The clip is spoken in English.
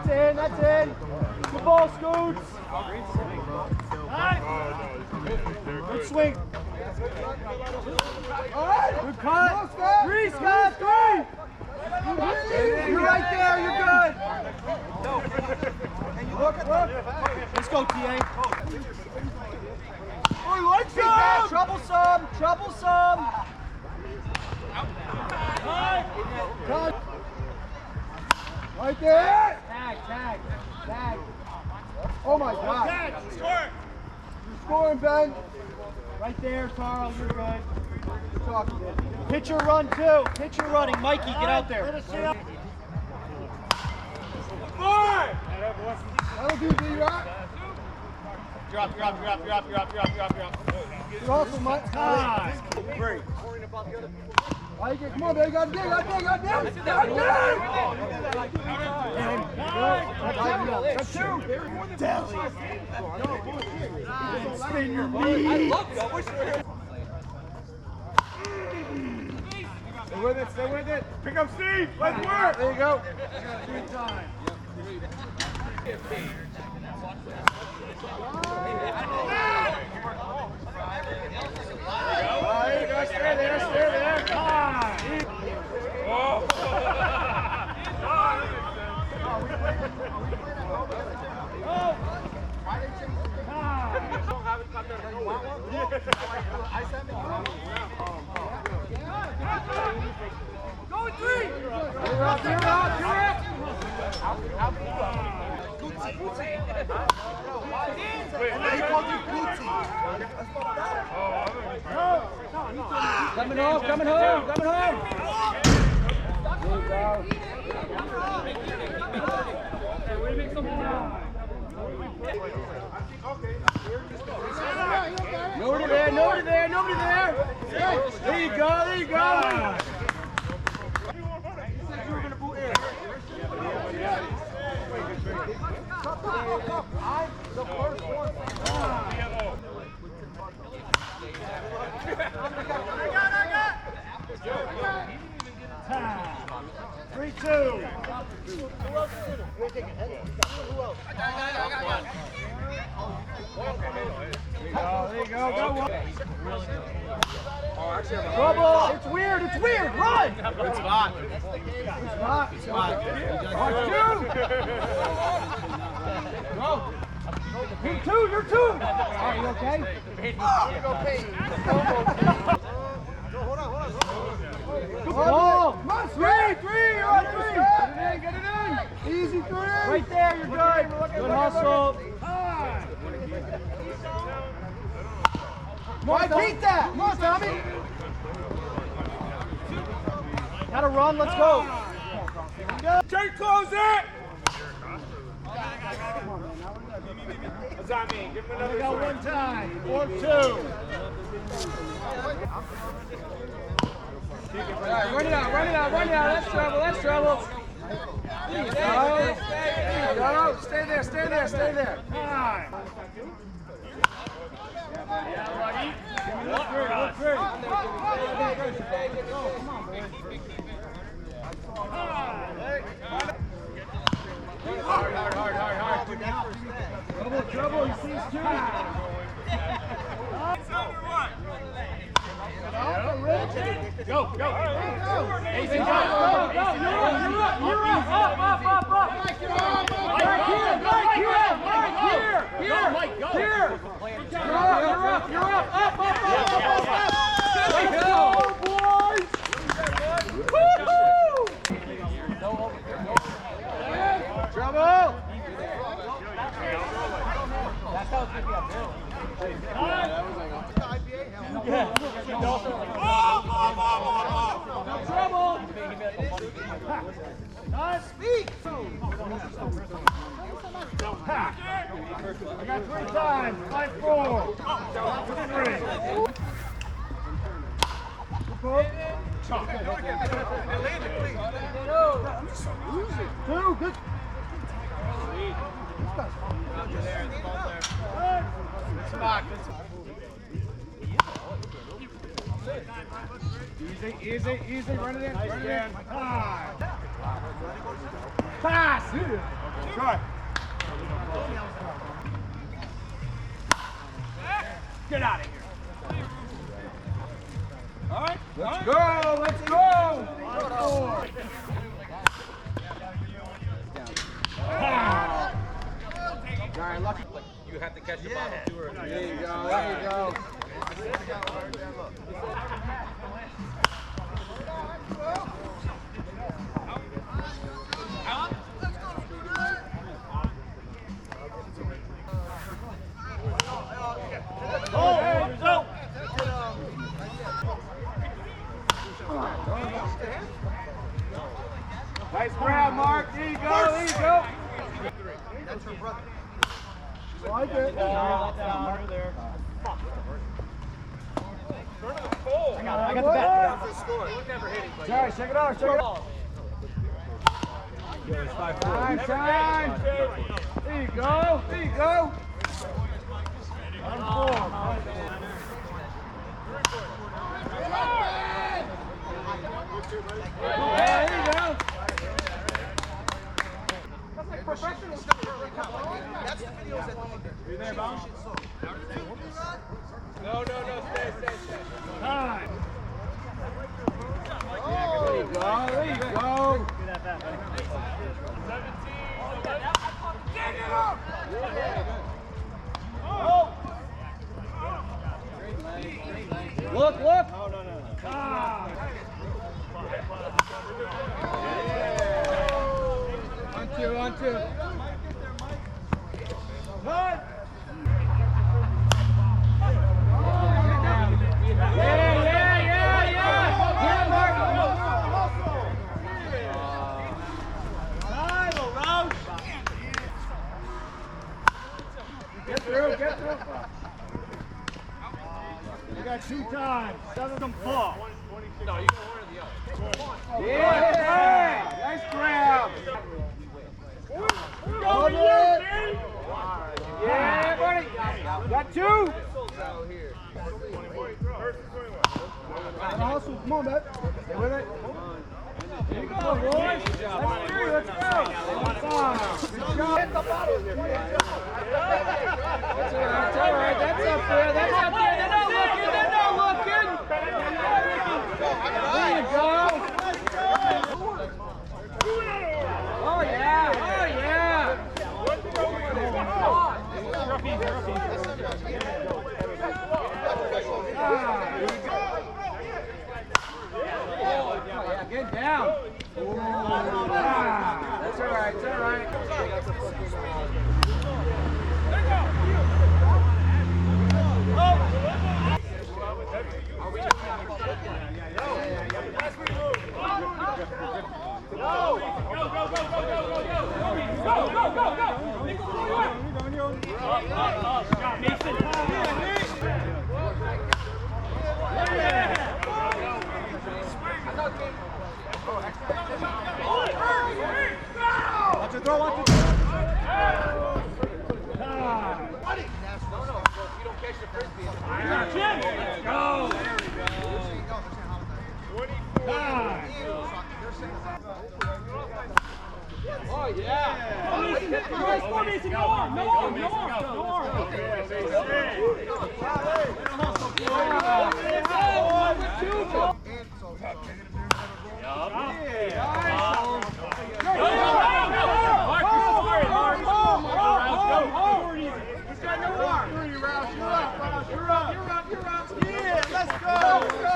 That's in, that's in. Good ball, Scoots. Good swing. Good cut. Three, Scott, three. You're right there, you're good. Look. Let's go, TA. Oh, he likes that. Troublesome. Cut. Right there. Tag. Oh my God. Score. You're scoring, Ben. Right there, Carl. You're good. Good talking, man. Pitcher run too. Pitcher running. Mikey, get out there. That'll do, D-Rock. Drop. You're awesome, Mike. Great. Come on, baby. Got dig. That's two. Deli. Spin your knee. Stay with it. Pick up Steve. Let's work. There you go. Good time. Stay there. Come on. Go three. You're up. Coming home. There you go. Nobody there. There you go. The first one. 3-2. There you go. Trouble. It's weird. Run. Good spot. Go. You're two. Are you okay? Good ball. Come on, three. You're on three. Get it in. Easy three. Right there, you're good. Good hustle. Come on, beat that. Come on, Tommy. Gotta run. Let's go. Jake, close it. What's that mean? Give him another got one time. 4-2. Run it out. That's trouble. There you go. Stay there. Come on. Look free. Hard. Trouble. He sees two. Go. Easy, go. You're up. Right here. You're up. Let's go, boys. Woo-hoo! Trouble. That's how it's going to be uphill. Trouble. Speak. I got 3 times. 5-4. 3. Two. Good. Easy. Run it in. Pass! Try. Get out of here. All right. Let's go! Let's go! Alright, lucky. You have to catch the bottle too early. There you go, there you go. Nice grab, Mark. There you go, there you go. That's her brother. Like it. Down there. I got the bat. Sorry, check it out, check it out. Time. There you go, there you go. Yeah, there you go. That's the videos at the end. You there, Bob? No, stay. Time. There you go, there you go. Look. On two. Cut. Yeah, Mark. Get through. You got 2 times. 7 fall. No, you go one or the other. Yeah, nice grab. Go, Yeah, buddy. Got 2. Hustle. Come on, man. Stay with it. There you go, boys. That's 3. Let's go. Good job. Hit the bottle. That's all right. That's up there. They're not looking. There you go. Oh, yeah. Get down. That's all right. It's all right. Watch it throw. You don't catch the frisbee. Let's go. Oh, yeah. No arm. You're up. Yeah, let's go.